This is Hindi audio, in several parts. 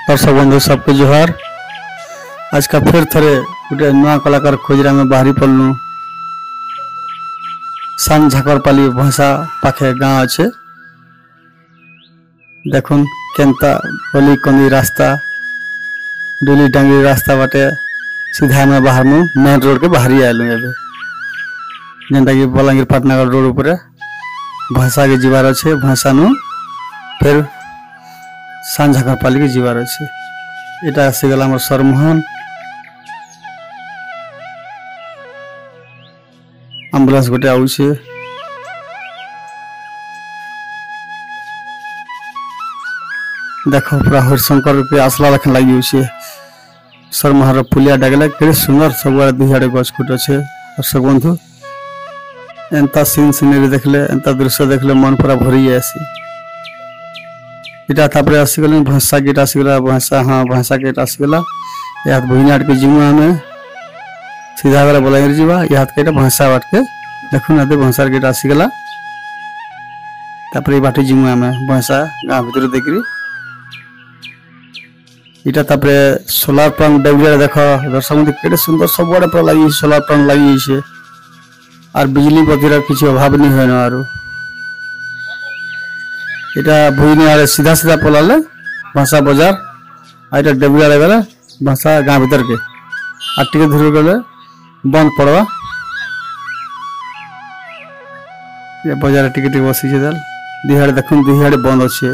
दर्शक बंधु सबके जोहार। आज का फिर थे गोटे नुआ कलाकार खोजरा में बाहरी पड़लु। सान झाकरपाली भाषा पाखे गाँव अच्छे देखुन केनता गली कंदी रास्ता डुली डांगरी रास्ता बाटे सीधा में बाहर मेन रोड के बाहरी आलु एबे जेनटा कि बलांगीर पाटनगर रोड उपरे भाषा के जीवार अच्छे भाषा नु फिर सान झाकरपाली के जीवार अच्छे इटा आसीगला हमर सरमोहन एम्बुलेंस गोटे आउछे देखो पूरा हरिशंकर के आसला लखन लगी सरमोहर पुलिया डागला के सुंदर सब दुआड़े गछखुट अच्छे। दर्शक बंधु एंता सीन सीनरी देखले एंता दृश्य देखले मन पूरा भरी आसी इटा तापरे आसीगला भाषा गेट आसीगला भाषा हाँ भाषा गेट आसीगला या भुइनाट के जिमुआ में सीधा वाला बलांगीर जीवा या के भाषा बाट के देखुन आते भाषा गेट आसीगला तापरे बाटे जिमुआ में भाषा गांव भीतर देखरी इटा तापरे सोलार प्लांट डेवलप देखो दर्शक बंधु केते सुंदर सब बड़े पर लगी सोलार प्लांट लगी छे और बिजली बतीर किसी अभाव नहीं है आरो इटा भुइनी आरे सीधा सीधा पलाले भाषा बाजार आइटा डेबुला गले भाषा गांव भीतर के आटिके धुर गले बंद पड़वा ये बाजार टिके टिके बसी छे दल दिहाड़े देखुन दिहाड़े बंद अच्छे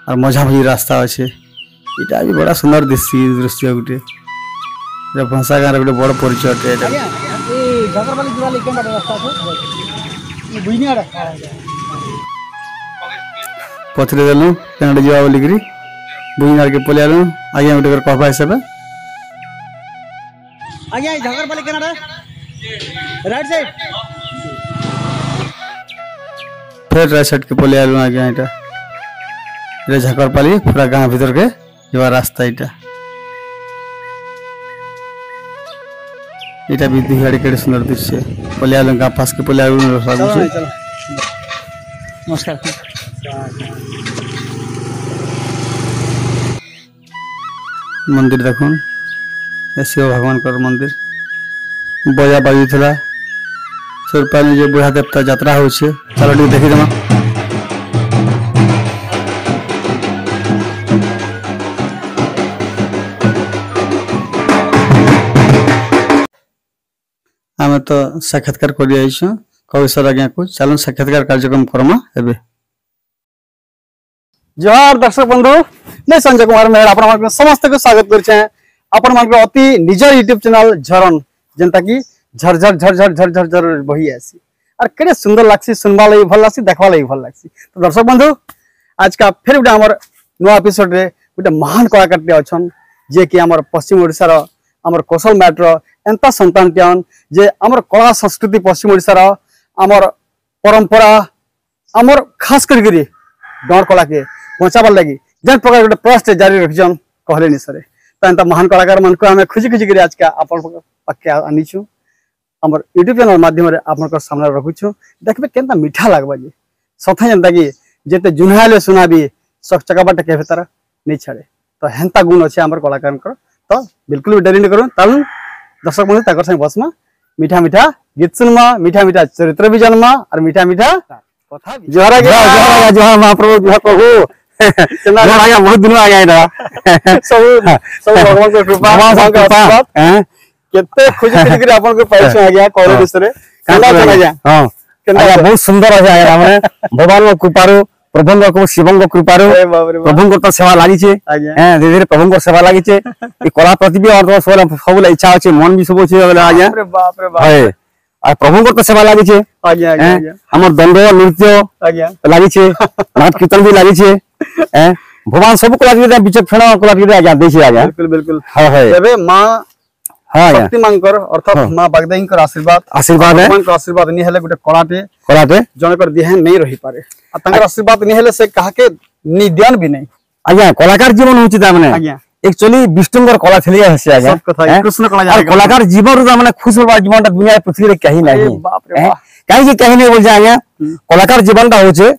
और मजा भई रास्ता अच्छे इटा भी बड़ा सुंदर दृश्य गुटे भाषा गाँव गोटे बड़ परिचय एटा झाकरपाली जिला लेके बाटे रास्ता छे बुइनिया पथरे देलु केनाडे जीवा बोलिकरी बुइनार के पलियालु आगे गोटे कहबा हिसाब आगे झाकरपाली केनाडे राइट साइड फिर राइट साइड के पलियालु आगे एटा रे झाकरपाली पूरा गांव भीतर के जीवा रास्ता इटा भी दिहाड़े केड़े सुंदर दृश्य पलियालु गांव पास के पलियालु नमस्कार मंदिर देखुन शिव भगवान कर मंदिर बजा बाजी थला सुरपाली जो बुढ़ा देवता यात्रा हो चलो टी देखी देमा आमे तो साक्षात्कार करि आइछु कवि सर आज्ञा को चलो साक्षात्कार कार्यक्रम करमा एबे। जोहार दर्शक बंधु मैं संजय कुमार मेहर आपण समस्त को स्वागत करछे आपण मान अति निजर यूट्यूब चैनल झरन जेंता कि झर झर झर झर झर झर झर बही आसी और केडे सुंदर लागसी सुनबा लई भल लागसी देखबा लई भल लागसी। तो दर्शक बंधु आज का फिर गुटे हमर नवा एपिसोड रे गुटे महान कलाकार टे अछन जे कि हमर पश्चिम ओडिसा रो हमर कौशल मैटर एंता संतान टेन जे हमर कला संस्कृति पश्चिम ओडिसा रो हमर परंपरा हमर खास करके डर कला के पहुंचाबार लगी जन प्रकार गोटे प्रयास जारी रखिछन कहले नि सरे तो महान कलाकार मन को हमें खुशी खुशी आज के आपन पाके आनीछु हमर यूट्यूब चैनल माध्यम रे आपन सामने रखुछु देखबे केनता मीठा लागबा जे सथे जनता कि जेते जुनहाले सुनाबी सब चकाबाट के भीतर नहीं छाड़े तो हेंता गुण अछि हमर कलाकार को तो बिल्कुल डेरी न करू तालु दर्शक बंधु ताकर संग बसमा मीठा मीठा गीत सुनमा मीठा मीठा चरित्र भी जन्मा और मीठा मीठा कथा भी जोहार जोहार महाप्रभु जोहार प्रभु चला आया बहुत दिन आ गया सब सब भगवान के कृपा भगवान के आशीर्वाद केते खुशी खुशी कर आपन को पाइछ आ गया कॉलेज विषय काला चला जा हां केना बहुत सुंदर आ गया हमने भगवान को कृपारो प्रभु को शिवं को कृपारो प्रभु को तो सेवा लागि छे हैं धीरे धीरे प्रभु को सेवा लागि छे ई कला प्रतिभा और सब इच्छा अछि मन भी सब छे आ गया अरे बाप रे बाप और प्रभु को तो सेवा लागि छे आ गया हमर दंड नृत्य आ गया लागि छे नाच कीर्तन भी लागि छे भगवान सब को लागि विचक्षण को लागि आज्ञा दै छे आज्ञा बिल्कुल बिल्कुल हां है तबे मां हां शक्ति मांकर अर्थात मां बागदाई कर आशीर्वाद आशीर्वाद है भगवान का आशीर्वाद नहीं हेले गुटे कलाटे जण कर देह नहीं रही पारे आ तंगर आशीर्वाद नहीं हेले से कहा के निद्यान भी नहीं आज्ञा कलाकार जीवन होची ता माने आज्ञा एक्चुअली विष्णुकर कला थलिया हसे आज्ञा सब कथा कृष्ण कला जाय कलाकार जीवन रो माने खुश होबा जीवन दुनिया पृथ्वी रे कहीं नहीं बाप रे बाप काहे कि कहीं नहीं बोल जाय आज्ञा कलाकार जीवन ता होचे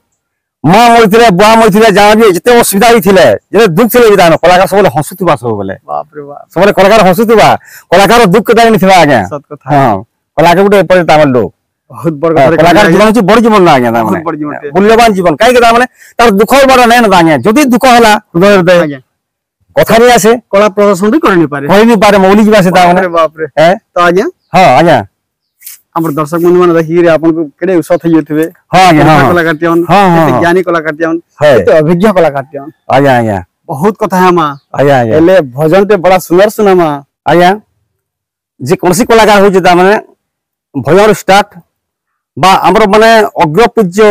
माँ मरी बुआ मरी जहाँ भी जिते असुविधा भी थे जे दुख थे भी कलाकार सब हसुवा सब बेले बाप रे बाप सब कलाकार हसुवा कलाकार दुख के टाइम था आज्ञा सत कथा हाँ कलाकार गोटे एपरि तामर लोक बहुत बड़ कलाकार जीवन हूँ बड़ जीवन ना आज्ञा बहुत बड़ जीवन टे। मूल्यवान जीवन कहीं तार दुख बड़ा नहीं ना आज्ञा जदि दुख है हृदय आज्ञा कथा नहीं आसे कला प्रदर्शन भी करनी पारे कही नहीं पारे मौलिक जीवा से बाप रे तो आज्ञा हाँ आज्ञा हमर दर्शक बंधु माने देखि रे आपन को केडे उसथ हियथिबे हाँ आज्ञा हाँ कलाकार टियन हाँ केते ज्ञानी कलाकार टियन है। केते अभिज्ञ कलाकार टियन आज्ञा आज्ञा बहुत कथा है मा आज्ञा आज्ञा एले भजन ते बड़ा सुंदर सुना मा आज्ञा जे कौन कलाकार हो माने भजन स्टार्ट बा हमर माने अग्र पूज्य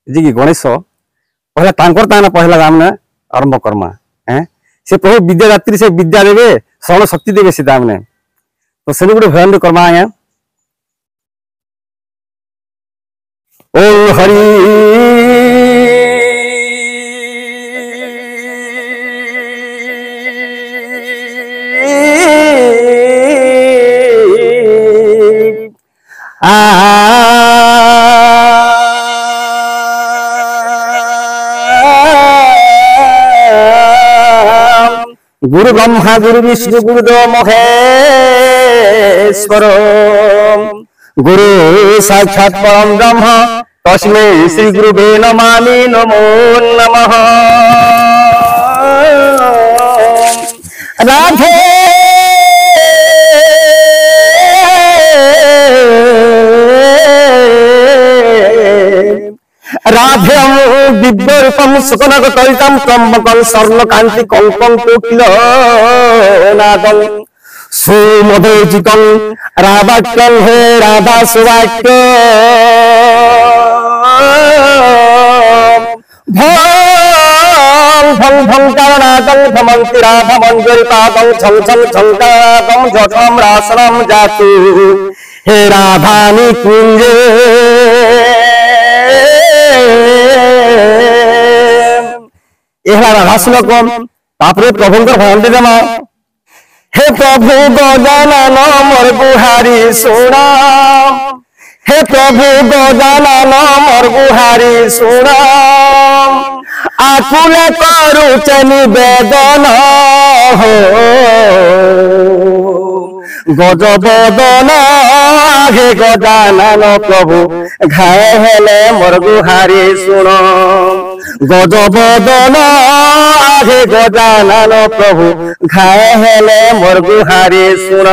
जी की गणेश पहला तांकर ताना पहला दामने आरंभ करमा हैं से प्रभु विद्यादात्री से विद्या देवे श्रवण शक्ति देवे सीधा हमने तो से गुटे भजन करमा आया ओम हरि गुरु ब्रह्मा गुरु विष्णु गुरुदेव महेश्वर गुरु साक्षात् परम ब्रह्म तस्मै श्री गुरुवे नमामि नमो नमः राधे राधेयं दिव्यरूपं सुकनगतरितं त्र्यम्बकं स्वर्णकान्ति कल्पं कोकिलनादं सुमधुजितं राधाक्यं हे राधा सुवाक्य भं भं करणादं भमन्ति राधा मञ्जरिपादं छं छं छङ्कादं जठं रासनं जातु हे राधानि कुञ्जे राधा श्लोक तापरे प्रभुंकर भजन देमा हे प्रभु गजानन मोर गुहारी सुना हे प्रभु गजानन मोर गुहारी सुना आकुल करुच निवेदन हो गजबदन हे गजानन प्रभु घाय हेले मोर गुहारी सुन गजबदन हे गजानन प्रभु घाय हेले मोर गुहारी सुन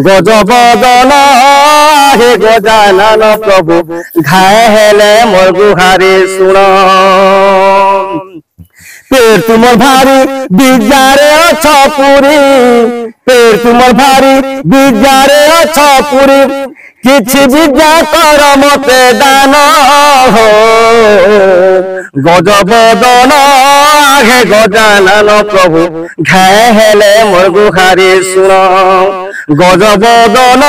गजबदन हे गजानन प्रभु घाय हेले मोर गुहारी सुन पेड़ तुमर भारी विद्यारे अछ पुरी पेड़ तुमर भारी विद्यारे अछ पुरी किछि विद्या कर मते दान हो गजबदन हे गजानन प्रभु घाय हेले मोर गुहारी सुन गजबदन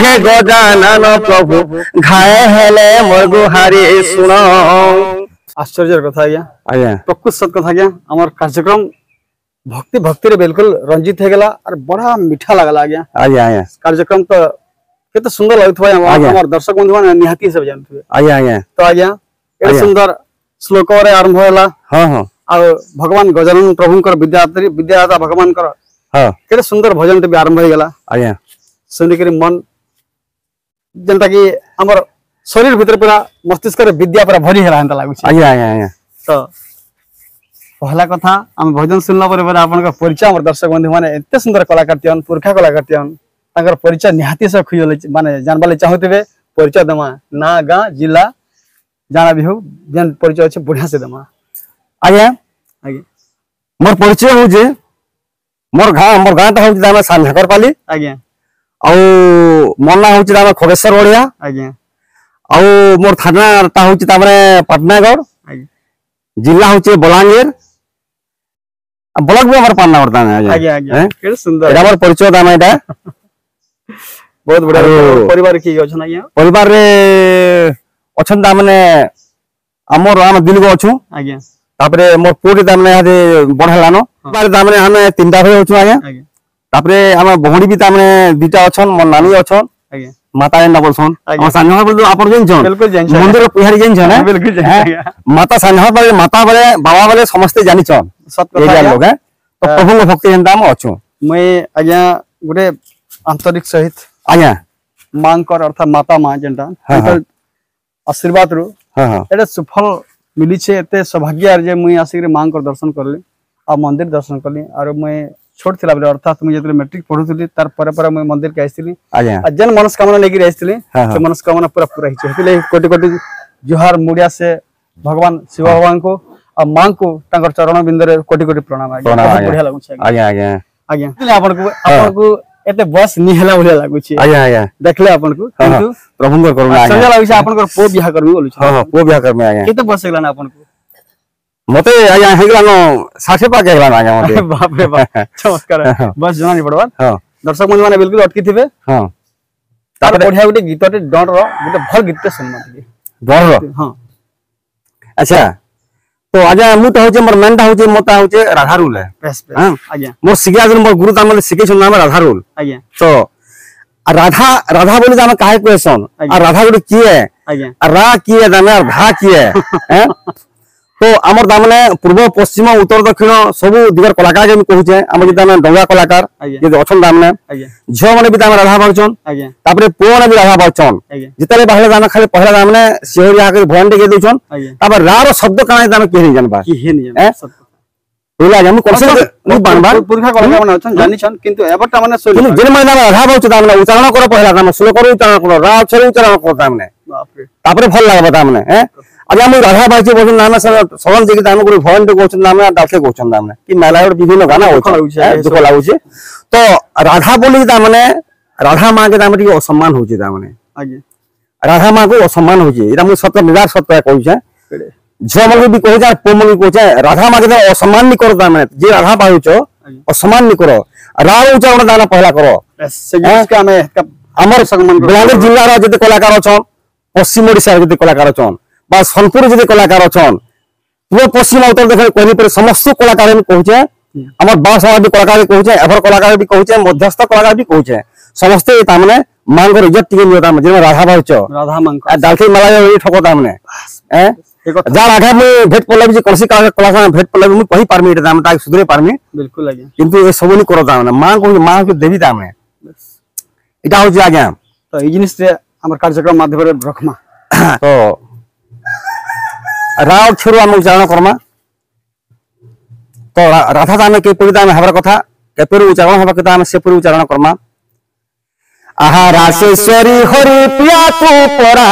हे गजानन प्रभु घाय हेले मोर गुहारी सुन आश्चर्य कथा आज्ञा आज्ञा प्रकृत सत कथा आज्ञा हमर कार्यक्रम भक्ति भक्ति रे बिल्कुल रंजित हो गला और बड़ा मीठा लागला आज्ञा आज्ञा आज्ञा कार्यक्रम तो केते सुंदर लागत भाई हमर दर्शक बंधु माने निहाती सब जानथुवे आज्ञा आज्ञा तो आज्ञा ए सुंदर श्लोक रे आरंभ होला हां हां आ भगवान गजानन प्रभुंकर विद्यादाता भगवानकर हां केते सुंदर भजन ते भी आरंभ हो गला आज्ञा सुनि के मन जनता की हमर शरीर भीतर पूरा मस्तिष्क रे विद्या पूरा भरी हेला हंता लागु आज्ञा आज्ञा आज्ञा तो पहला कथा हम भजन सुनला पर आपन का परिचय हमर दर्शक बंधु माने एते सुंदर कलाकार तियन पुरखा कलाकार तियन ताकर परिचय निहाती से खुजले माने जानबाले चाहतेबे परिचय दमा ना गां जिला जाना भी हो जन परिचय अछि बढ़िया से दमा आज्ञा आगे मोर परिचय हो जे मोर गां ता हो दाना सान्हाकर पाली आगे औ मोर ना हो दाना खगेश्वर ओडिया आगे औ मोर थाना ता हो तामरे पटनागढ़ आगे जिला हो बलांगीर ब्लॉक भी हमर पाना करता है आगे आगे केते सुंदर एटा मोर परिचय दाना एटा बहुत बढ़िया परिवार की योजना आज्ञा परिवार रे अछन ता माने हमर हम दिल गो अछु आगे तापरे मोर पुरी तामने हादे बढ़लानो बारे तामने हमें तीनटा भाई अछु आज्ञा आगे तापरे हम भौणी भी तामने दुटा अछन मोर नानी अछन आगे माता एंदा बोलछन आज्ञा। हम सान्हा बोल आपन जेनछन बिल्कुल जेनछन। मंदिर पुहारी जेनछन है बिल्कुल जेनछन, आज्ञा। माता सान्हा बोले माता बोले बाबा बोले समस्त जानिछन सत ए कथा लोग है तो प्रभु भक्ति एंदा हम अछु मैं आज्ञा गोटे आंतरिक सहित आज्ञा मांकर अर्थात माता माँ जेनटा हाँ, हाँ। आशीर्वाद रु हां हां एटा सुफल मिली छे एते सौभाग्य आर जे मुई आसिक मां कर दर्शन करली आ मंदिर दर्शन करली और मैं छोट थिला बेले अर्थात मुई जतले मैट्रिक पढुतली तार पर पर मैं मंदिर के आइसली आज्ञा आ जन मनस्कामना लेके आइसली हाँ, हाँ। से मनस्कामना पूरा पूरा हिचे हेतिले कोटि कोटि जुहार मुड़िया से भगवान शिव भगवान को आ मां को तांकर चरण बिंद रे कोटि कोटि प्रणाम आज्ञा प्रणाम, बहुत आज्ञा। बढ़िया लागु छे आज्ञा आज्ञा आज्ञा आपन को एते बस निहला बढ़िया लागु छे आज्ञा आज्ञा देखले आपन को किंतु प्रभु करुणा संजय आज्ञा लागु छे आपन को पो बियाह करबी बोलु छे हां हां पो बियाह करमे आज्ञा केते बस लागला आपन को मते आज्ञा हेगला न 60 पाक हेगला आज्ञा मते बाप रे बाप चमत्कार हाँ। बस जमा नहीं पड़वा हां दर्शक बंधु माने बिल्कुल अटकी थिबे हां तापर बढ़िया गुटे गीतटे डर रो गुटे भल गीतटे सुनमा थिबे डर हां अच्छा तो आज्ञा मु तो होचे मोर मेनटा होचे मोता होचे राधा रूल है बेस बेस हाँ। आज्ञा मोर सिखिया दिन मोर गुरु तामले सिखे नाम राधा रूल आज्ञा तो आ राधा राधा बोली जामे काहे क्वेश्चन आज्ञा। आ राधा गुटे की है आज्ञा आ रा की है दामे धा की है हैं तो हमर दामने पूर्व पश्चिम उत्तर दक्षिण सब दिगर कलाकार जे कहूचे हम जे दामे डंगा कलाकार आज्ञा। जे अछन दामने आज्ञा झियो माने भी दामे राधा बाउचन आज्ञा तापरे पुओ ने भी राधा बाउचन आज्ञा जितले बाहले दामे खाली पहला दामने सिहोरी आके भवन के देउचन आज्ञा तापर रा रो शब्द काने दामे के नहीं जानबा की हे नहीं हैं? सब बोला हम कौन से नी बानबा पुरखा कलाकार माने अछन जानि छन किंतु एबटा माने सोली तुम जिन महीना में राधा बाउच दामने उच्चारण करो पहला दामे श्लोक रो उच्चारण करो रा अक्षर उच्चारण करो दामने बाप रे तापरे भल लागबा दामने हैं आज हम राधा बाउच बोलन नामे सगल जे दामे गुरु भवन के गोचन नामे डाके गोचन दामने कि मेला और विभिन्न गाना होचे दुख लागुचे तो राधा बोली दामने राधा मां के दामने की असम्मान होचे दामने आज्ञा राधा मां को असम्मान होचे एटा मु सत्य निरार सत्य कहूचे केडे झमल भी कहूचे पोमल भी कहूचे राधा मां के असम्मान नहीं करो दामने जे राधा बाउच असम्मान नहीं करो रा उच्चारण दाना पहला करो बेस से जिसका हमें हमर सम्मान करो। बलांगीर जिल्ला रो जते कलाकार अछन पश्चिम ओडिसा रो जते कलाकार अछन बा सोनपुर जते कलाकार अछन पूर्व पश्चिम उत्तर दक्षिण कोनी पर समस्त कलाकार हम कहूचे हमर बा समाज कलाकार कहूचे एभर कलाकार भी कहूचे मध्यस्थ कलाकार भी कहूचे समस्त ए तामने मांगर इज्जत टिके नियता में जे राधा बाउच राधा मां आ डालके मला ये ठको तामने हैं जा आगे में भेट पल्लवी जी कोनसी कलाकार भेट पल्लवी मु कहि पारमी एटा दाम ता सुधरे पारमी बिल्कुल आज्ञा किंतु ए सबनी करो तामने मां को देवी तामने एटा हो जे आज्ञा तो ई जिनिस रे हमर कार्यक्रम माध्यम रे रखमा तो राव छुरु हम उच्चारण करमा तो राधा दामे के पुरी दामे हबर कथा के पुरी उच्चारण हबर कथा हम से पुरी उच्चारण करमा आहा रासेश्वरी हरि पिया तू परा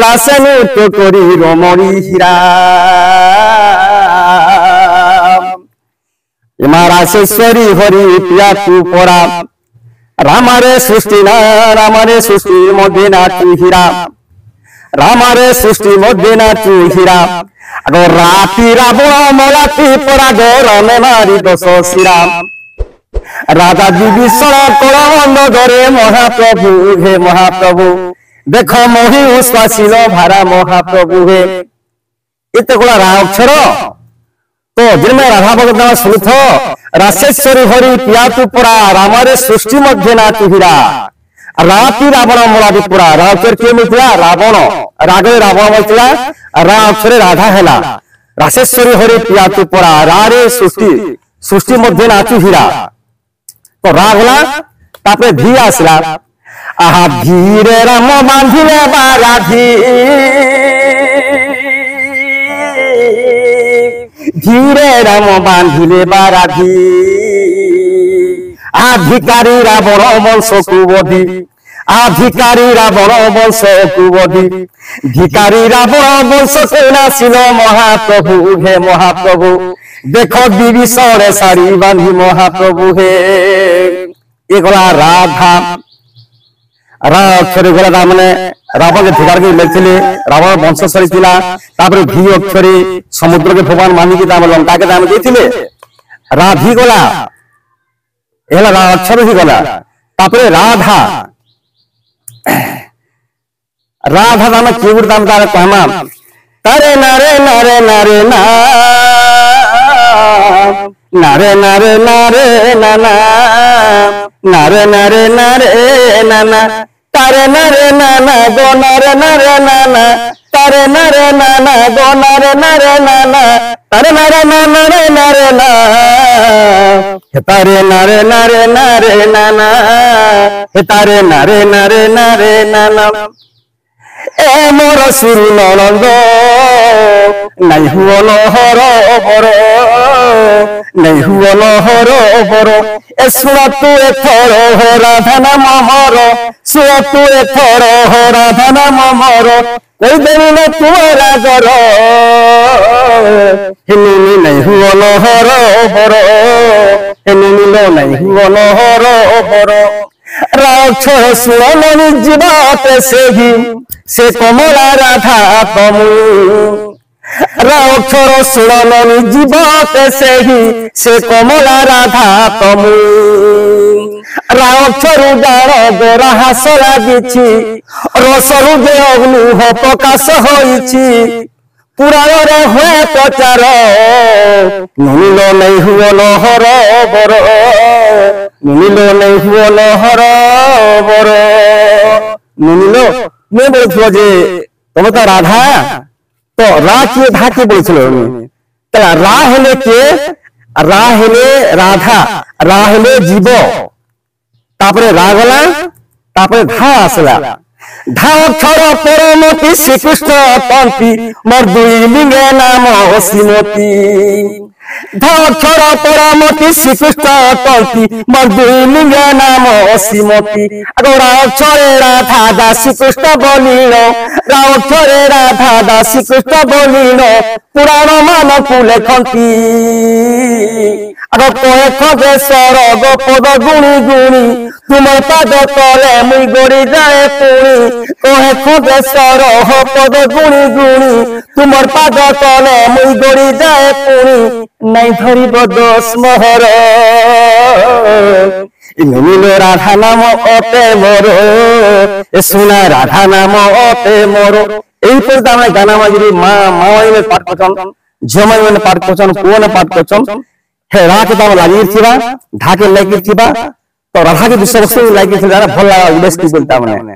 रासनु तो करी रमणी हीरा इमा रासेश्वरी हरि पिया तू परा रामारे सृष्टि ना रामारे सृष्टि मध्य ना तू हीरा रामारे सृष्टि मध्य ना तू हीरा अगर राति रावण मलाती परा गरमे मारी दश शिरा राजा विभीषण कलंद धरे महाप्रभु हे महाप्रभु देख मोहि उश्वासिल भारा महाप्रभु हे इते गुला रा अक्षर तो जिनमें राधा भगवान सुनिथ रासेश्वरी हरि पिया तू परा रामारे सृष्टि मध्य ना तू हीरा राति रावण मलादी पुरा रा अक्षर के मिलथिला रावण रागले रावण मिलथिला रा अक्षर राधा हैला रासेश्वरी हरि पिया तू परा रा रे सृष्टि सृष्टि मध्य ना तू हीरा तो रागला तापरे धी आसला आहा धीरे राम बांधिले बाराधी धीरे राम बांधिले बाराधी आधिकारी रावण वंश कुबधी आधिकारी रावण वंश कुबधी धिकारी रावण वंश के नासिल महाप्रभु हे महाप्रभु देखो विभीषण सारी बांधी महाप्रभु हे एगला राधा रा अक्षर गला दामने रावण के धिकार के लेथिले रावण वंश सरी थिला तापर धी अक्षर समुद्र के भगवान मानी के दाम लंका के दाम देथिले राधी गला एला रा अक्षर ही गला तापर राधा राधा दाम केवुर दाम दार कहमा तारे नारे नारे नारे ना नारे नारे नारे नाना नारे नारे नारे नाना तारे नारे नाना गो नारे नारे नाना तारे नारे नाना गो नारे नारे नाना तारे नारे नाना रे नारे ना हे तारे नारे नारे नारे नाना हे तारे नारे नारे नारे नाना ए मोर सुरु ननंद नहीं हुआ हर बर नहीं हुआ हर बर ए सुना तू एथर हो राधा नाम मोर सुना तू एथर हो राधा नाम मोर कोई देवी न तुम्हारा गर हिनी नहीं हुआ हर बर हिनी नहीं हुआ हर बर राक्ष सुरमणि जीवाते से कमला राधा तमु राक्षर सुरमणि जीवाते से कमला राधा तमु राक्षरु डाण गोरा हास लागिछि रसरु जे अग्निह प्रकाश होइछि पुराण रे हुए प्रचार नील नहीं हुआ हर बर नील नहीं हुआ हर बर नील मैं बोलथलो जे तुम तो राधा तो रा के धा के बोलथलो तला रा हेले के रा हेले राधा रा हेले जीव तापरे रा गला तापरे धा आसला धा अक्षर परमति श्रीकृष्ण पंथी मोर दुई लिंगे नाम श्रीमती धा अक्षर परमति श्रीकृष्ण पंथी मोर दुई लिंगे नाम श्रीमती अगोरा अक्षरे राधा दास श्रीकृष्ण बोलिल राक्षरे राधा दास श्रीकृष्ण बोलिल पुराण मान कुले खंती अगर कहे खगे सरग पद गुणी गुणी तुम पद तले मुई गड़ी जाए पुणी कहे खगे सरह पद गुणी गुणी तुम पद तले मुई गड़ी जाए पुणी नहीं धरी दोष मोहर नील राधा नाम अते मोर ए सुना राधा नाम अते मोर এই পর্যন্ত আমরা গানা মাঝিরি মা মাওয়াইনে পাঠ করছন ঝমাইনে পাঠ করছন কোনে পাঠ করছন হে রাকে তো লাগি থিবা ঢাকে লাগি থিবা তো রাধা के विषय वस्तु লাগি থিবা যারা ভাল লাগা উদ্দেশ্য কি বলতা মানে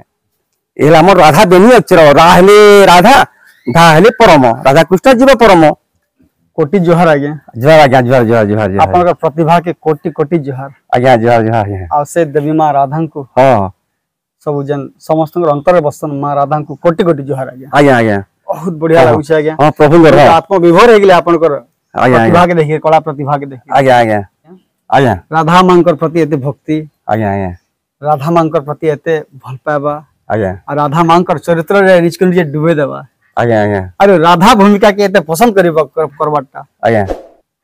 এলা আমার রাধা বেনি অক্ষর রাহলে রাধা ধাহলে পরম রাধা কৃষ্ণ জীব পরম कोटि जोहार आज्ञा जोहार आज्ञा जोहार जोहार जोहार आपन प्रतिभा के कोटि कोटि जोहार आज्ञा जोहार जोहार आ से देवी मां राधा को हां सब जन समस्त अंतर बसन मां राधा को कोटि कोटि जोहार आज्ञा आज्ञा आज्ञा बहुत बढ़िया लागु छै आज्ञा हां प्रभु गर आत्म विभोर हे गेले आपन कर आज्ञा प्रतिभा के देखिए कला प्रतिभा के देखिए आज्ञा आज्ञा आज्ञा राधा मांकर प्रति एते भक्ति आज्ञा आज्ञा राधा मांकर प्रति एते भल पाबा आज्ञा आ राधा मांकर चरित्र रे निचकन जे डुबे देबा आज्ञा आज्ञा अरे राधा भूमिका के एते पसंद करबाटा आज्ञा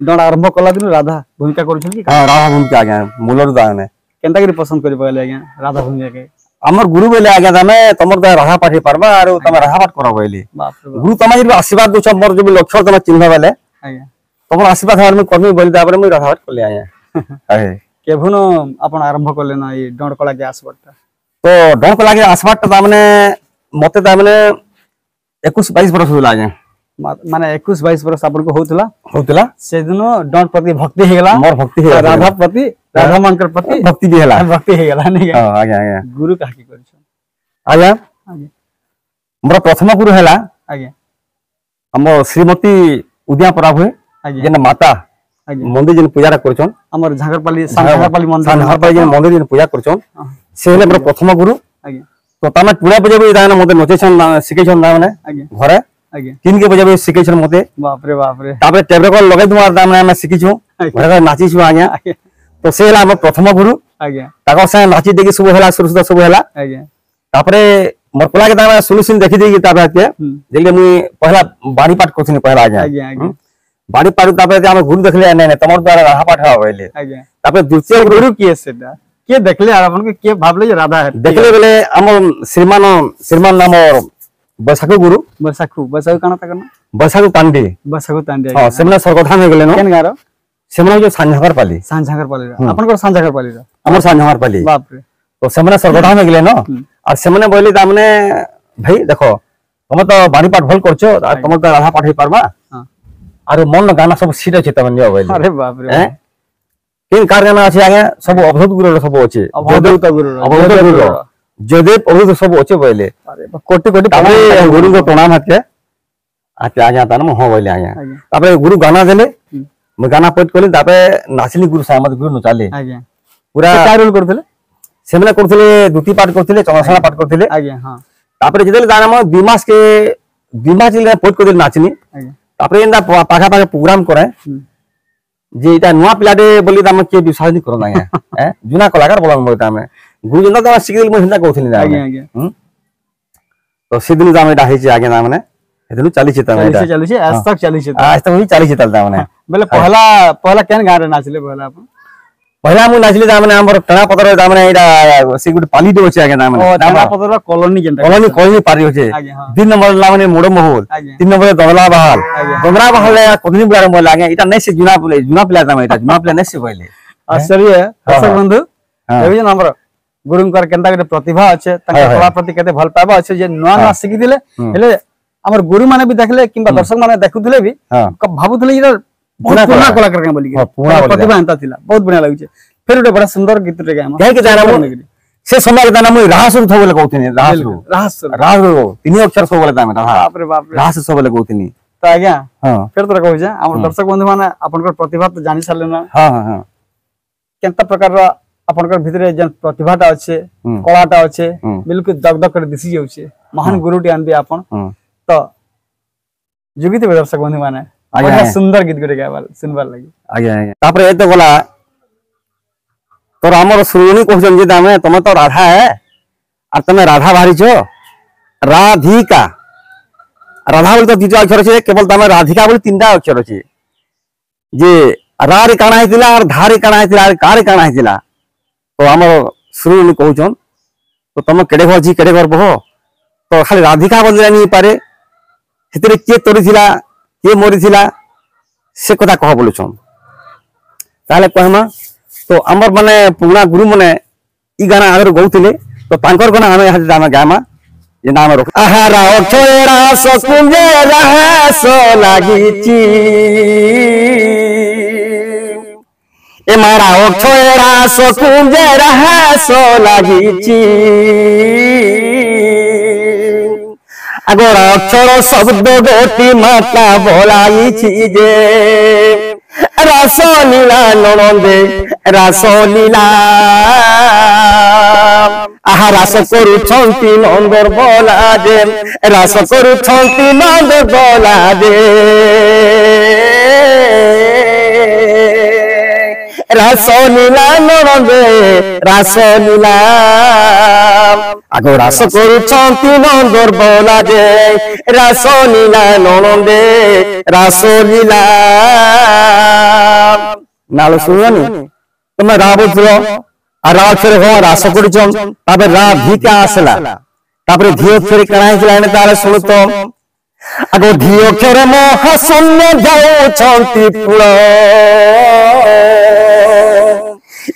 दण आरंभ कला दिन राधा भूमिका करू छी हां राधा भूमिका आज्ञा मूलर दाने केनता करी पसंद करि पाले आज्ञा राधा भूमिका के हमर गुरु बोले आज्ञा तमे तमर द राधा पाठी परबा आरो तमे राधा पाठ करा बोली बाप रे गुरु तमे जे आशीर्वाद दो मोर जो लक्ष्य तमे चिन्ह बोले आज्ञा तमर आशीर्वाद हमर में कर्मी बोली तापर मैं राधा पाठ करले आज्ञा अहे केभुनो आपण आरंभ करले ना ये डण कला के आसबाटा तो डण कला के आसबाटा तामने मते तामने 21-22 वर्ष होला आज्ञा माने 21-22 वर्ष आपन को होतला से दिनो डण प्रति भक्ति हे गेला मोर भक्ति हे राधा प्रति राधा मांकर प्रति भक्ति भी हेला भक्ति हे गेला नहीं हां आज्ञा आज्ञा गुरु काकी करछ आज्ञा आज्ञा मोर प्रथम गुरु हेला आज्ञा हमर श्रीमती उद्या प्रभु आज्ञा जेन माता आज्ञा मंदिर जेन पूजा करछन हमर झांगरपाली मंदिर झांगरपाली जेन मंदिर जेन पूजा करछन से हेले मोर प्रथम गुरु आज्ञा तो तमे पूरा बजे भी दाना मते नचेछन सिकेछन दाने आज्ञा घरे आज्ञा तीन के बजे भी सिकेछन मते बाप रे तापर टेबल को लगे तुमार दाना मैं सिकिछु घरे नाची छु आज्ञा तो से हेला हमर प्रथम गुरु आज्ञा ताको से नाची देकी सब हेला सुरु सब हेला आज्ञा तापरे मोर कोला के दाना सुनि सुनि देखि देकी तापर के जेले मुई पहला बाणी पाठ करथिन पहला आज्ञा आज्ञा आज्ञा बाणी पाठ तापर हम गुरु देखले नहीं तमर द्वारा राधा पाठ होइले आज्ञा तापर द्वितीय गुरु की सेटा के देखले आर अपन के भाबले राधा है देखले बेले हम श्रीमान नाम बसाकु गुरु बसाखु काना ता करना बसाकु तांडे हां सेमना स्वर्गधाम हो गेले न केन गारो सेमना जो सांझागर पाली अपन को सांझागर पाली हमर सांझागर पाली बाप रे तो सेमना स्वर्गधाम हो गेले न और सेमने बोली तामने भाई देखो तुम तो बाणी पाठ भल करछो तुम तो राधा पाठ ही परबा हां और मन गाना सब सीट अछि तमन जो बोली अरे बाप रे इन कार गाना আছে আগে সব অবধূত গুরুর সব আছে অবধূত গুরু অবধূত গুরু জয়দেব অবধূত সব আছে বইলে কোটি কোটি তারপরে গুরু को प्रणाम हाथे आके आ गया था ना हो बोले आया तापरे गुरु गाना देले मैं गाना पट कोली तापरे नाचली गुरु सामत गुरु नचाले आज्ञा पूरा का रोल करथले सेमना करथले दुती पाठ करथले चंगसना पाठ करथले आज्ञा हां तापरे जेदेले गाना म 2 मास के 2 मास ले पट कोली नाचनी आज्ञा तापरे एंदा पाखा पाखा प्रोग्राम करे जे इटा नुआ पिलाडे बोली ताम के विश्वास नहीं करो ना हैं जुना कलाकार बोला म तामे गुरु जंदा त सिखिल म हिंदा कहथली ना आज्ञा आज्ञा तो सिदिन जाम एटा हेछि आगे ना माने एदनु चाली छै तामे एटा चली छै आज तक ही चाली छै ताल माने बेले पहला केन गान रे नाचले पहला अपन पहिला मु नाचली ता माने हमर टना पतर ता माने एटा से गुड पाली दे छै आगे ना माने तामा पदर कॉलोनी जेंता कॉलोनी पारी होचे आगे हां 3 नंबर ला माने मोड़ महल 3 नंबर दंगला बहाल कोदनी बुलार म लागे एटा नै से जुना पिला ता एटा जुना पिला नै से पहिले आश्चर्य दर्शक बंधु एबे नंबर गुरुंकर केनता के प्रतिभा अच्छे तंका कला प्रति केते भल पाबा अच्छे जे नुआ नुआ सिखि दिले हेले हमर गुरु माने भी देखले किंबा दर्शक माने देखुथले भी भाबुथले जे बहुत पुराना कलाकार के बोली प्रतिभा एंता थिला बहुत बढ़िया लागै छै फिर उटे बड़ा सुंदर गीत रे गाम कहे के जाना से समय दाना मु राहसु थो बोले कहथिनी राहसु तीन अक्षर सब बोले दामे बाप रे राहसु सब बोले कहथिनी तो आज्ञा फिर तोरा कहै छै हमर दर्शक बंधु माने आपनकर प्रतिभा तो जानि साले ना हां हां केनता प्रकार आपनकर भितरे जन प्रतिभाटा अच्छे कलाटा अच्छे बिल्कुल दगदग कर दिसी जाउ छै महान गुरुटी आनबे आपन तो जुगित दर्शक बंधु माने बड़ा सुंदर गीत गरे गाबाल सुनबार लागि आगे आगे तापरे एते बोला तोर हमर सुरुनी कहजन जे दामे तमे तो राधा है और तमे राधा भारी छो राधिका राधा बोल तो दुटा अक्षर छे केवल तमे राधिका बोल तीनटा अक्षर छे जे रा रे काना हितिला और धा रे काना हितिला और का रे काना हितिला तो हमर सुरुनी कहजन तो तमे केडे घर जी केडे घर बहो तो खाली राधिका बोल नहीं पारे हितरे के तोरिथिला के मरिथिला से कथा कह बोलुछन ताले कहमा तो हमर माने पुराना गुरु माने ई गाना आगर गौथिले तो तांकर गाना हमें हाथ दाना गामा जे नाम रख आहारा अक्षरा सकुंजे रहस लागिची ए मारा अक्षरा सकुंजे रहस लागिची আগর অক্ষর শব্দ গোটি মাতা বলাইছি যে রাসলীলা ননন্দে রাসলীলা আহা রাস করুছন্তি নন্দর বলা দে রাস করুছন্তি নন্দর বলা দে রাসলীলা ননন্দে রাসলীলা আগো রাস করুছন্তি নন্দর বলা দে রাসলীলা ননন্দে রাসলীলা নালো শুননি তোমরা রা বুঝলো আর রা অক্ষরে হওয়া রাস করুছন তারপরে রা ভিকা আসলা তারপরে ধি অক্ষরে কানা হয়েছিল এনে তাহলে শুনুত আগো ধি অক্ষরে মহাশূন্য যাউছন্তি পুর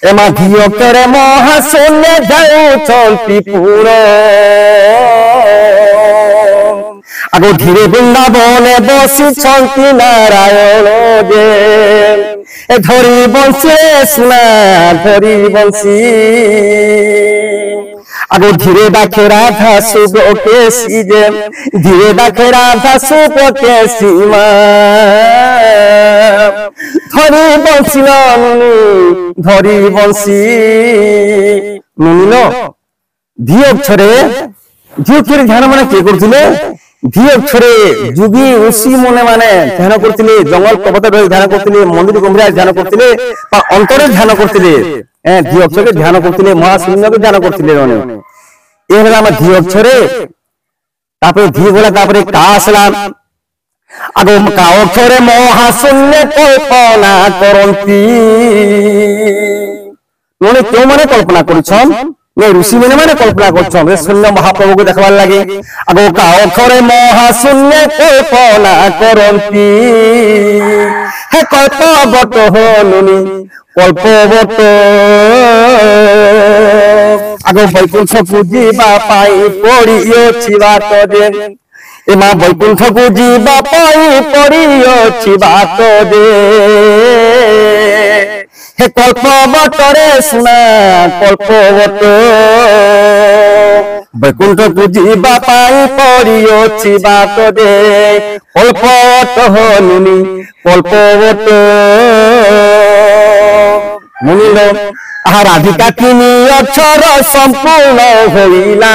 এমা ধি অক্ষরে মহাশূন্য যাউছন্তি পুর আগো ধীরে বৃন্দাবনে বসিছন্তি নারায়ণ দেব এ ধরি বংশী সোনা ধরি বংশী আগো ধীরে ডাকে রাধা শুভ কেশি যে ধীরে ডাকে রাধা শুভ কেশি মা ধরি বংশী নুনি ধরি বংশী নুনিল ধি অক্ষরে ধ্যান মানে কে করছিলে ধি অক্ষরে যুগী ঋষি মনে মানে ধ্যান করছিলে জঙ্গল পর্বত ধ্যান করছিলে মন্দির গম্ভীর ধ্যান করছিলে বা অন্তরে ধ্যান করছিলে ধি অক্ষরে ধ্যান করছিলে মহাশূন্যকে ধ্যান করছিলে এ হলো আমার ধি অক্ষরে তারপরে ধি বলে তারপরে কা আসলাম আগো কা অক্ষরে মহাশূন্য কল্পনা করন্তি মানে কেউ মানে কল্পনা করছন ऋषि मैंने मैंने कल्पना कर शून्य महाप्रभु को देखवार लगे आगो का अक्षरे महाशून्य कल्पना करती हे कल्पवत हलुनी कल्पवत आगो वैकुंठ पूजिबा पाई पड़ियोछि बात जे ए माँ बैकुंठ को जीवा पाई पड़ी अछि बात दे हे कल्पवटरे सुना कल्पवट बैकुंठ को जीवा पाई पड़ी अछि बात दे कल्पवट हनुनी कल्पवट मुनिलो आहा राधिका किनी अक्षर संपूर्ण होइला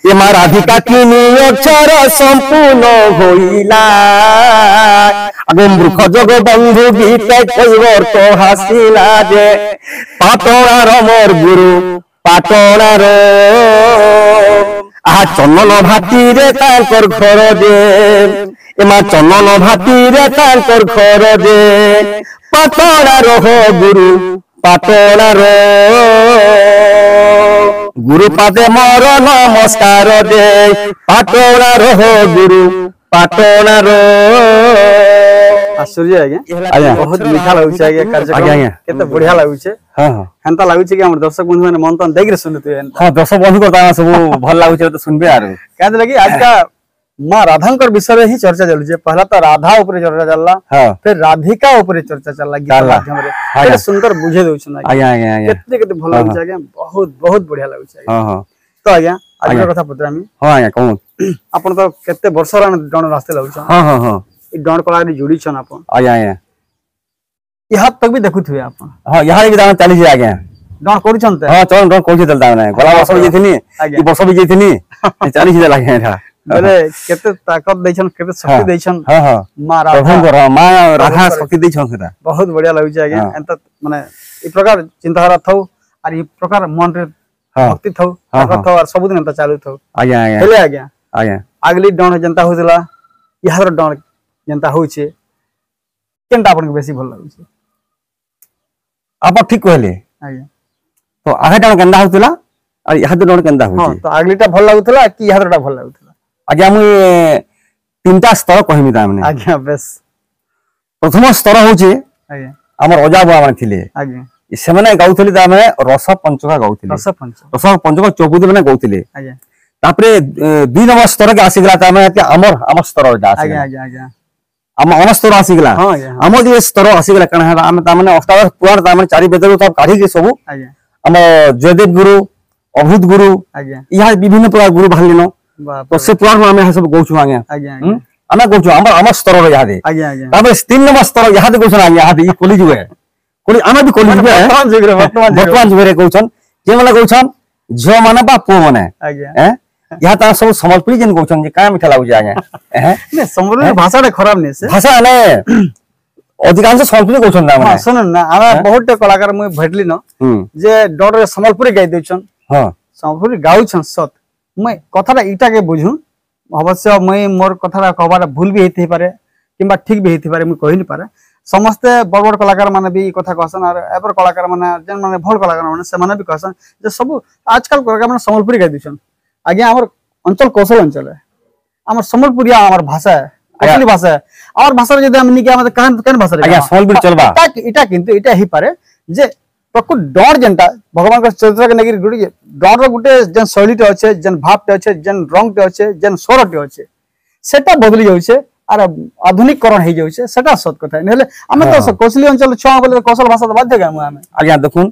ए माँ राधिका किनी अक्षर संपूर्ण होइला आगे मूर्ख जग बंधु गीत कैवर्त हासिला जे पाटणार मोर गुरु पाटणार आहा चंदन भाती रे तांकर घर जे ए माँ चंदन भाती रे तांकर घर जे पाटणार हो गुरु पाटणार गुरु पादे मोर नमस्कार दे पाटणार हो गुरु पाटणार आश्चर्य आज्ञा आज्ञा बहुत मीठा लागुचे आज्ञा कार्यक्रम आज्ञा, आज्ञा। केते बढ़िया लागुचे हां हां हेंता लागुचे कि हमर दर्शक बंधु माने मन तन देख रे सुनते हैं हां दर्शक बंधु करता सब भल लागुचे तो सुनबे आरो क्या लगी आज का माँ राधांकर विषय में ही चर्चा चलुचे पहला तो राधा ऊपर चर्चा चलला हां फिर राधिका ऊपर चर्चा चलला गीत चलला। माध्यम रे आज्ञा। केते सुंदर बुझे दउछन आज्ञा आज्ञा आज्ञा केते केते भल लागुचे आज्ञा बहुत बहुत बढ़िया लागुचे आज्ञा हां हां तो आज्ञा आज आज्ञा। कथा पत्रामी हां आज्ञा कहूं आपण तो केते वर्ष रा डण रास्ते लागुछन हां हां हां ई डण कला रे जुड़ी छन आपण आज्ञा आज्ञा यहाँ तक भी देखुथिबे आपण हां यहाँ भी दाम चली जाए आज्ञा डण करूछन ते हां चल रन कोची चलता माने गला वर्ष भी जेथिनी आज्ञा। ई वर्ष भी जेथिनी चली जा लागे एठा बोले केते ताकत दैछन केते शक्ति दैछन हां हां माँ राधा प्रभु मां राधा शक्ति दै छन सेटा बहुत बढ़िया लागुचे आज्ञा हाँ। एंत माने ई प्रकार चिंताधारा थौ और ई प्रकार मन रे हाँ। भक्ति थौ हाँ, ताकत थौ और सब दिन एंत चालू थौ आज्ञा आज्ञा हेले आज्ञा आज्ञा अगली डण जनता होतला इहार डण जनता होइछे केनटा आपन बेसी भल लागुचे आप ठीक कहले आज्ञा तो आगे डण केंदा होतला और यहाँ डण केंदा हां होची तो अगलीटा भल लागुतला कि इहारटा भल लागुतला आज्ञा मुई तीनटा स्तर कहमी तामने आज्ञा बेस प्रथम स्तर होची आज्ञा हमर अजा बुआ माने थिले आज्ञा सेमाने गाउथले तामे रस पंचका गाउथले रस पंच रस पंचका चौपुदी माने गाउथले आज्ञा तापरे दुई नंबर स्तर के आसी गला तामे हमर स्तर आसी आज्ञा आज्ञा आज्ञा हम स्तर आसी गला हां आज्ञा हमर जे स्तर आसी गला कण हम तामे अष्टादश पुराण तामे चारि वेद सब काढी के सब आज्ञा हम जयदेव गुरु अभूत गुरु आज्ञा यहाँ विभिन्न प्रकार गुरु भालिनो बाप तो से पुराण में हम सब गौछु आगे आज्ञा आमे गौछु हमर स्तर रे यहाँ दे आज्ञा आज्ञा तामे तीन नंबर स्तर यहाँ दे गौछु आगे यहाँ दे कोली जुए कोली आमे भी कोली जुए वर्तमान जुग रे वर्तमान जुगे गौछन जे माने गौछन झियो माने बा पो माने आज्ञा हैं यहाँ ता सब संबलपुरी जन गौछन जे का मिठा लागु आगे हैं ने संबंध भाषाटा खराब नहीं से भाषा ने अधिकांश संबलपुरी गौछन ना हां माने सुन ना आमे बहुत कलाकार मुई भेटली न जे डर रे संबलपुरी गाई देछन हां संबलपुरी गाउछन सत मैं कथाटा इटा के बुझू अवश्य मैं मोर कथाटा कहबार भूल भी हेति पारे किंबा ठीक भी हेति पारे मैं कहि नि पारे समस्त बड़ बड़ कलाकार माने भी कथा कहसन और एपर कलाकार माने जन माने भल कलाकार माने से माने भी कहसन जे सब आजकल कलाकार माने संबलपुरी गाई देछन आगे हमर अंचल कौशल अंचल है हमर संबलपुरिया हमर भाषा है असली भाषा है और भाषा रे जदि हम निके हम कान भाषा रे आगे संबलपुरी चलबा इटा किंतु इटा ही पारे जे प्रकृत डर जनता भगवान का चरित्र के नगिर गुडी डर रो गुटे जन शैलीटे अच्छे जन भावटे अच्छे जन रंगटे अच्छे जन स्वरटे अच्छे सेटा बदली जाउछे आर आधुनिकरण हो जाउछे सेटा सत कथा नेले हम तो कौशली अंचल छुआ बोले कौशल भाषा तो बाध्य गाम हम आगे देखुन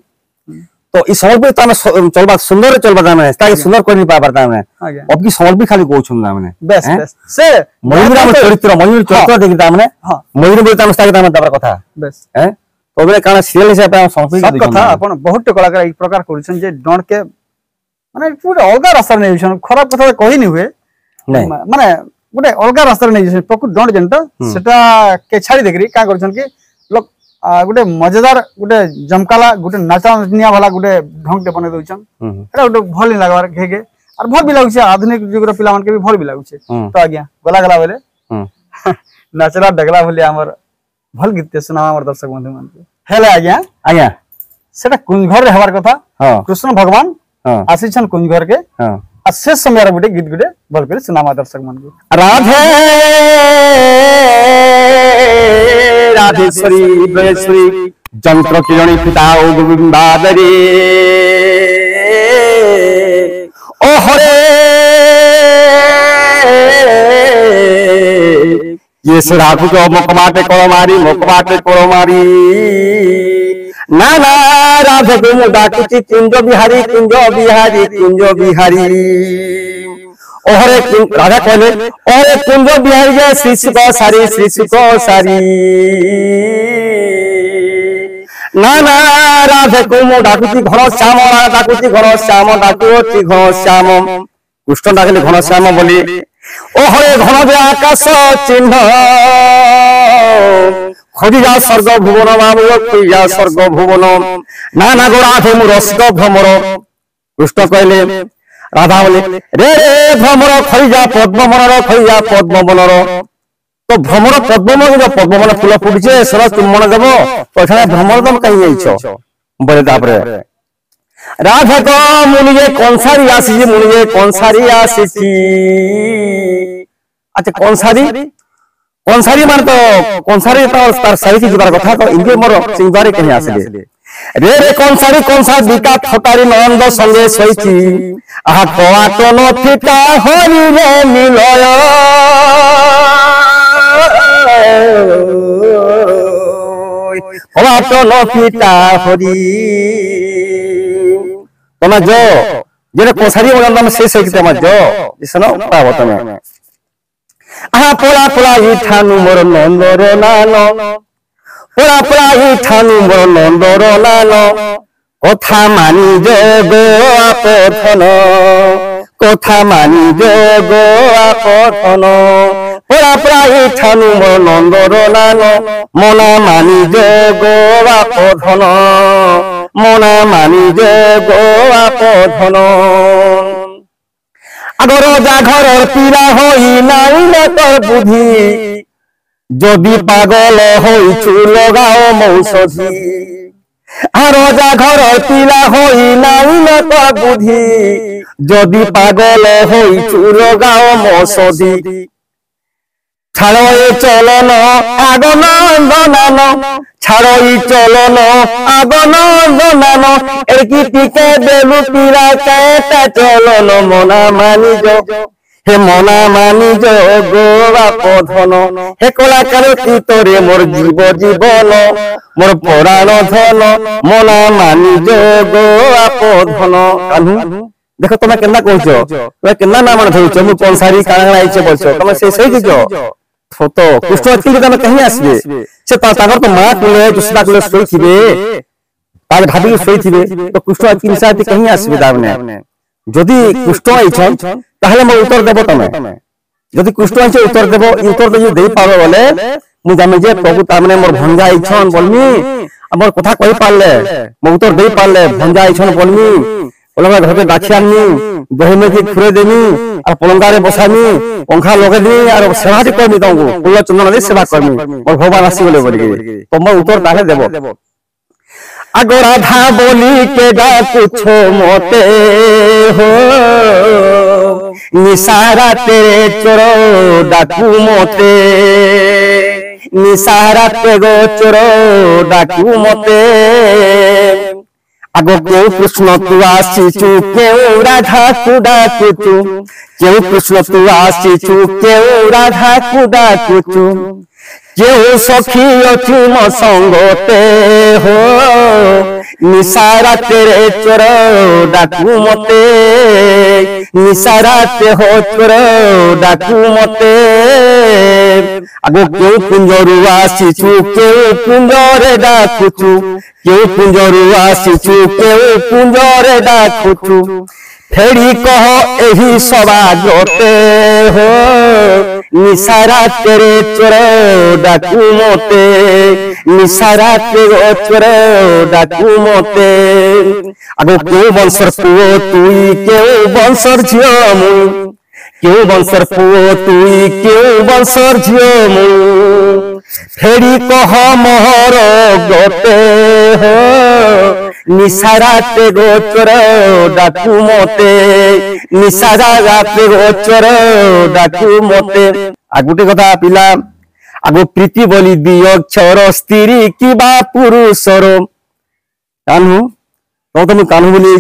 तो ई संबलपुरी तामे चलबा सुंदर चलबा तामे ताकि सुंदर कोनी पाबर तामे आगे अब की संबलपुरी खाली गौछन तामे बेस बेस से मयूर चरित्र देखि तामे हां मयूर बोलता तामे तापर कथा बेस हैं तो बे काना सीरियल हिसाब पे संस्कृति सब कथा अपन बहुत कलाकार एक प्रकार करिसन जे डण के माने पूरा अलगा रास्ता नै होइसन खराब कथा कहि नै हुए नहीं माने गुटे अलगा रास्ता नै होइसन प्रकृत डण जनता सेटा के छाड़ी देखरी का करछन कि लोग गुटे मजेदार गुटे जमकाला गुटे नाचा निया वाला गुटे ढंगटे बने दउछन एटा गुटे भल नै लागबार घेगे और भल भी लागुछे आधुनिक युग रो पिला मन के भी भल भी लागुछे तो आज्ञा गला गला बोले नाचला डगला बोले हमर भल गीत सुना हमर दर्शक बंधु मन के हेले आज्ञा आज्ञा सेटा कुंज घर रे हवार कथा हां कृष्ण भगवान हां आसीछन कुंज घर के हां आ शेष समय रे गुटे गीत गुटे भल करे सुनामा दर्शक मन के राधे राधेश्वरी ब्रजेश्वरी जंत्र किरणी पिता ओ गोविंदादरी ओ हरे ये से राखु को मकमाटे करो मारी ना ना राधे को मु डाकुची कुंज बिहारी ओहरे राधा कहले ओहरे कुंज बिहारी जे श्री सुख सारी ना ना राधे को मु डाकुची घन श्याम डाकुची घन श्याम कृष्ण डाकले घन श्याम बोली ओहरे घन दे आकाश चिन्ह खोजा स्वर्ग भुवन बाबू खोजा स्वर्ग भुवन ना ना गो राधे मु रसिक भ्रमर कृष्ण कहले राधा बोले रे भ्रमर खोजा पद्म बनर तो भ्रमर पद्मवन फूल फुटছে সেটা তুমি মনে দেব তো এখানে ভ্রমর দম কই যাইছো বলে তারপরে রাধা তো মুনিয়ে কনসারি আসিছি আচ্ছা কনসারি মানে তো কনসারি তো তার সাইকি যাবার কথা তো ইন্দ্র মোর সিংবারে কই আসলে রে কনসারি বিকা ফটারি নন্দ সঙ্গে সইছি আহা কোয়াট নথিতা হরি রে মিলয় কোয়াট নথিতা হরি তোমার जो যেটা কনসারি বললাম আমি সেই সইকি তোমার जो শোনো পাবো তুমি আহা পোলা ইঠানু মোর নন্দর নানো পোলা ইঠানু মোর নন্দর নানো কথা মানি যোগ আপথন পোলা ইঠানু মোর নন্দর নানো মনা মানি যোগ আপথন আগর যা ঘরের পীড়া হই নাই তোর বুদ্ধি যদি পাগল হইছু লগাও মৌষধি আর যা ঘরের পীড়া হই নাই তোর বুদ্ধি যদি পাগল হইছু লগাও মৌষধি ছাড়ো এ চলন আগনন্দনানো একি টিকে বেলু পীড়া কেটা চলন মনা মানি হে মনা মানি গোপধন হে কলাকার তোরে মোর জীবন মোর পরাণ ধন মনা মানি গোপধন দেখো তুমি কেনা কইছো তুমি কেনা না মানে ধরছো মু কনসারি কারণ আইছে বলছো তুমি সেই দিছো তো কৃষ্ণ আজকে তুমি কहीं আসবে সে তাগর তো মা কুলে দুসরা কুলে শোইছিবে তার ভাবি শোইছিবে তো কৃষ্ণ আজকে নিশাতে কहीं আসবে দাবনে যদি কৃষ্ণ আইছন তাহলে মই উত্তর দেব তুমি যদি কৃষ্ণ আইছে উত্তর দেব উত্তর যদি দেই পারো বলে মু জানি যে প্রভু তারমানে মোর ভঞ্জা আইছন বলমি আমার কথা কই পারলে মই উত্তর দেই পারলে ভঞ্জা আইছন বলমি ওলঙ্গা ঘরে ডাকি আনমি বহিমে কি খুঁড়ে দেমি আর পলঙ্গারে বসামি পঙ্খা লগে দিই আর সেবা করমি তোমাকে ফুল চন্দন দিয়ে সেবা করমি মোর ভগবান আসি বলে বলি তোমার উত্তর তাহলে দেব আগো রাধা বলি কে ডাকুছো মতে হো নিসারা তেরে চোর ডাকু মতে নিসারা গো চোর ডাকু মতে আগো কেউ কৃষ্ণ তু আসিছু কেউ রাধা কু ডাকুছু কেউ কৃষ্ণ তু আসিছু কেউ রাধা কু ডাকুছু কেউ সখী অছু ম সঙ্গতে হো নিসারাতে রে চোর ডাকু মতে নিসারাতে হো চোর ডাকু মতে আগো কেউ কুঞ্জরু আসিছু কেউ কুঞ্জরে ডাকুছু কেউ কুঞ্জরু আসিছু কেউ কুঞ্জরে ডাকুছু ফেড়ি কহ এহি সবাগতে হো নিসারাতে রে চোর ডাকু মতে নিসারাতে গো চোর ডাকু মতে আগো কেউ বংশর পুও তুই কেউ বংশর ঝিও মু কেউ বংশর পুও তুই কেউ বংশর ঝিও মু ফেড়ি কহ মোহর গতে হো নিসারাতে গো চোর ডাকু মতে নিসারাতে গো চোর ডাকু মতে আর গোটে কথা পিলা আগো প্রীতি বলি দিয় অক্ষর স্ত্রী কিবা পুরুষর কানু তো তুমি কানু বলি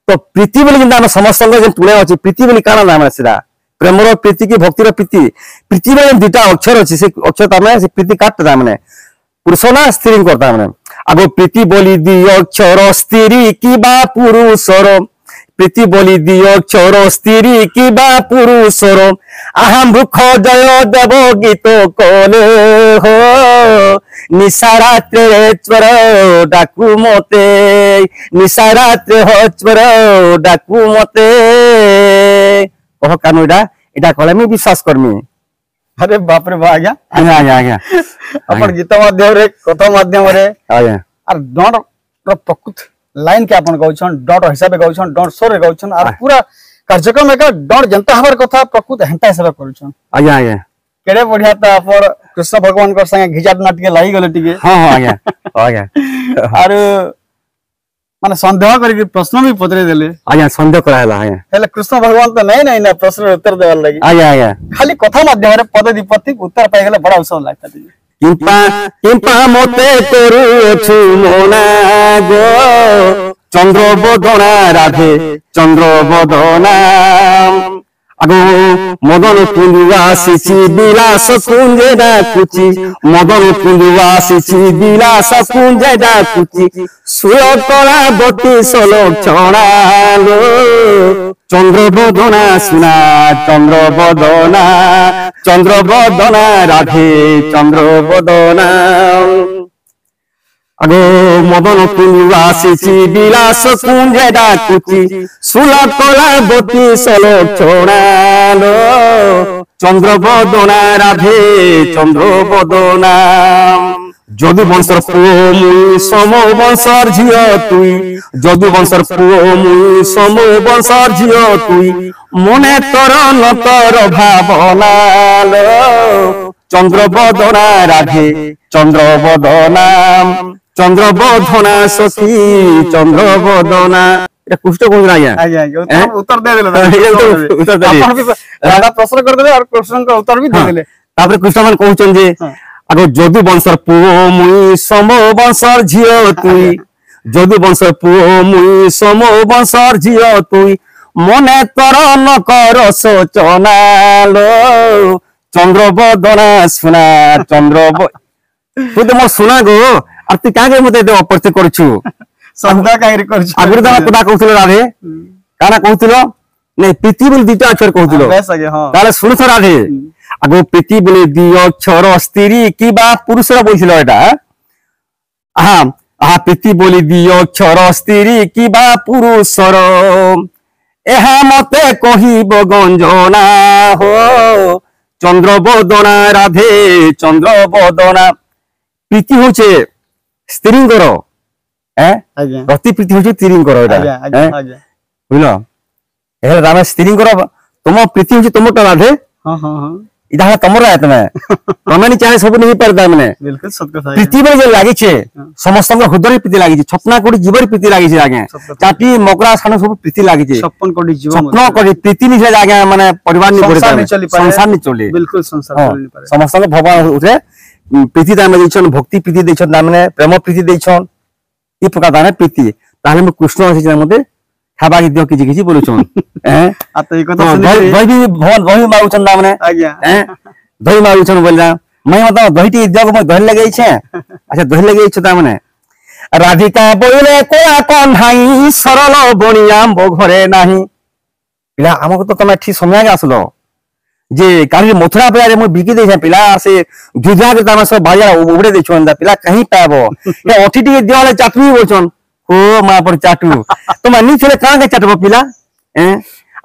তো প্রীতি বলি কিন্তু আমার সমস্ত যে তুলে আছে প্রীতি বলি কানা নাম সেটা प्रेमर प्रीति की भक्तिर प्रीति प्रीति में दुटा अक्षर अच्छी से अक्षर तामने से प्रीति काटता तामने पुरुष ना स्त्री करता मैंने आगो प्रीति बोली दी अक्षर स्त्री की बा पुरुषर प्रीति बोली दी अक्षर स्त्री की बा पुरुषर आहा मुख जय देव गीत कले हो निशारात्रे स्वर डाकू मते निशारात्रे हो स्वर डाकू मते कह कानू इटा कले मैं विश्वास करमी अरे बाप रे बा आज्ञा आज्ञा आज्ञा आज्ञा अपन गीत माध्यम रे कथा माध्यम रे आज्ञा और डॉट रो प्रकृत लाइन के अपन गाउछन डॉट हिसाब गाउछन डॉट स्वर गाउछन और पूरा कार्यक्रम एक डॉट जनता हमार कथा प्रकृत हेंता हिसाब करूछन आज्ञा आज्ञा केड़े बढ़िया त अपन कृष्ण भगवान कर संगे घिजाट नाटके लाई गले टिके हां हां आज्ञा आज्ञा और माने संदेह करके प्रश्न भी पतरे देले आज्ञा संदेह कराला आज्ञा हेले कृष्ण भगवान तो नहीं ना प्रश्न उत्तर देवार लगी आज्ञा आज्ञा खाली कथा माध्यम रे पद विपत्ति उत्तर पाई गले बड़ा उत्सव लागता टिके किंपा मते करूछु मोना गो चंद्र बदना राधे चंद्र बदना आगो मदन कुंजुआ सिची विलास कुंजे डाकुची मदन कुंजुआ सिची विलास कुंजे डाकुची सुय कला बती सलक्षणा लो चंद्र बदना सुना चंद्र बदना राधे चंद्र बदना आगो मदन कुंजुआ सिची विलास कुंजे डाकुची सुला कला बती सलक्षणा लो चंद्र बदना राधे चंद्र बदना যদু বংশর পুয় মুই সম বংশর ঝিও তুই যদু বংশর পুয় মুই সম বংশর ঝিও তুই মনে তোর নতর ভাবনা লো চন্দ্রবদনা রাধে চন্দ্রবদনা চন্দ্রবদনা সখী চন্দ্রবদনা এটা কুষ্ট কোন আজ্ঞা आज्ञा उत्तर दे देले उत्तर दे अपन भी राधा प्रश्न कर देले और प्रश्न का उत्तर भी दे देले तापर कृष्ण मान कहउछन जे आगो যদু বংশর পুয় মুই সম বংশর ঝিও তুই যদু বংশর পুয় মুই সম বংশর ঝিও তুই মনে তোর নকর সোচনা লো চন্দ্রবদনা সুনা তুই তো মোর সুনা গো আর তুই কাকে মতে এত অপরিচয় করছু संध्या काई करछ আগুর দানা কথা কହୁছিল রাধে কানা কହୁছিল নাই প্রীতি বলি দুইটা অক্ষর কହୁছিল বেশ আগে হ্যাঁ তাহলে শুনছ রাধে আগো প্রীতি বলি দুই অক্ষর স্ত্রী কি বা পুরুষরা বলছিল এটা আহা আহা প্রীতি বলি দুই অক্ষর স্ত্রী কি বা পুরুষর এহা মতে কহিব গঞ্জনা হো চন্দ্রবদনা রাধে চন্দ্রবদনা প্রীতি হচ্ছে স্ত্রীঙ্কর आज्ञा রতি প্রীতি হচ্ছে স্ত্রীঙ্কর এটা आज्ञा आज्ञा आज्ञा বুঝলো এর রাধা স্ত্রীঙ্কর তোমা প্রীতি হচ্ছে তোমারটা রাধে हां हां हां इधा तमरा है तमे नहीं चाहे सब नहीं पारता मैंने बिल्कुल सत्य था प्रीति में जे लागी छे समस्त हृदय प्रीति लागी छे छपना कोडी जीवर प्रीति लागी छे आगे चाटी मकरा सानो सब प्रीति लागी छे 56 कोटी जीव छपना कोडी प्रीति नहीं छे आगे माने परिवार नहीं पड़ता संसार नहीं चले बिल्कुल संसार चली नहीं पारे समस्त भगवान उठे प्रीति दाम देछन भक्ति प्रीति देछन माने प्रेम प्रीति देछन ई प्रकार दाने प्रीति ताले में कृष्ण আছে মধ্যে খাবা কি দিও কিছু কিছু বলছন হ্যাঁ आ तो ई কথা শুনি ভাই भी भगवान वही मारुछन ना माने आज्ञा दही मारुछन बोलला मैं मतलब दहीटी जग में दही लगई छे अच्छा दही लगई छ ता माने राधिका बोले कोया कोन हाई सरल बनियाम बो घरे नाही पिला हमको तो तमे ठीक समय आसलो जे काली मथुरा पे रे मु बिकी दे छे पिला से जुजा के तमे सब भाइया उबड़े दे छन दा पिला कहीं पाबो ए ओठीटी दिवाले चाटनी बोलछन ओ मा पर चाटू तो मानी छले का के चाटबो पिला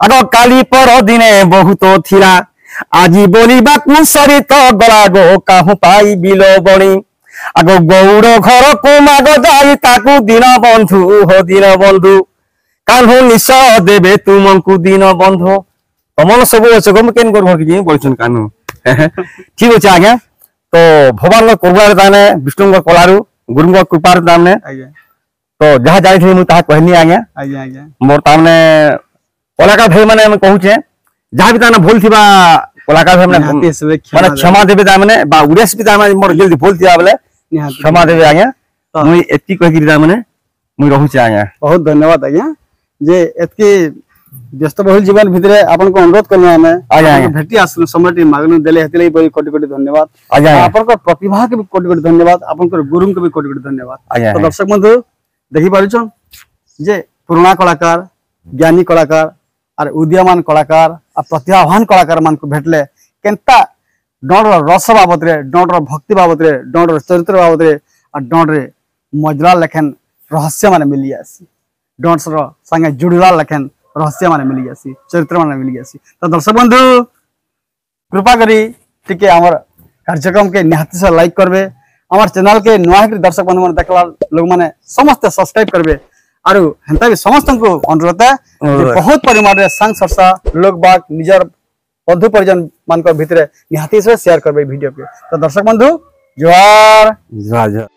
आगो काली पर दिने बहुत थिला আজি বলিবা কুসরিত গলা গো কাহু পাই বিলো বণি আগো গৌড় ঘর কুমাগ যাই তাকু দিন বন্ধু হো দিন বন্ধু কাহু নিশ দেবে তুমকু দিন বন্ধু তমন সব আছে গম কেন করব কি বলছন কানু ঠিক আছে আজ্ঞা তো ভগবান করবার দানে বিষ্ণুঙ্গ কলারু গুরুঙ্গ কৃপার দানে आज्ञा তো যাহা যাইছিলি মু তাহা কহিনি আজ্ঞা आज्ञा आज्ञा मोर तामने कलाकार भाई माने हम कहूचे जहाँ भी ताना भूल थिबा कलाकार भाई माने क्षमा देबे तामने बा उड़ेस भी तामने मोर जल्दी भूल थिबा बोले क्षमा देबे आज्ञा मुई एत्ती कहि गिरी तामने मुई रहूचे आज्ञा बहुत धन्यवाद आज्ञा जे एतकी व्यस्तबहुल जीवन भितरे आपन को अनुरोध करले हमें आज्ञा, आज्ञा। भेटी आसनु समय मागनु देले हेतिले बड़ी कोटि कोटि धन्यवाद आज्ञा, आज्ञा। आपन को प्रतिभा के भी कोटि कोटि धन्यवाद आपन को गुरु के भी कोटि कोटि धन्यवाद आज्ञा, तो आज्ञा। दर्शक बंधु देखि पारुछन जे पुराना कलाकार ज्ञानी कलाकार और उदीयमान कलाकार और प्रतिभावान कलाकार मान को भेटले केनता डर रस बाबद रे डर भक्ति बाबद रे डर चरित्र बाबद रे और डर रे मजला लेखन रहस्य माने मिली आसी डर संगे जुड़ला लेखन रहस्य माने मिली आसी चरित्र माने मिली आसी तो दर्शक बंधु कृपा करी टिके हमर कार्यक्रम के निहाती से लाइक करबे हमर चैनल के नुआ के दर्शक बंधु मन देखला लोग माने समस्त सब्सक्राइब करबे आरु हेंता भी समस्त को अनुरोध है जे बहुत परिमाण रे संग सरसा लोग बाग निजर बंधु परिजन मान को भितरे निहाती से शेयर करबे वीडियो के तो दर्शक बंधु जोहार जोहार जोहार।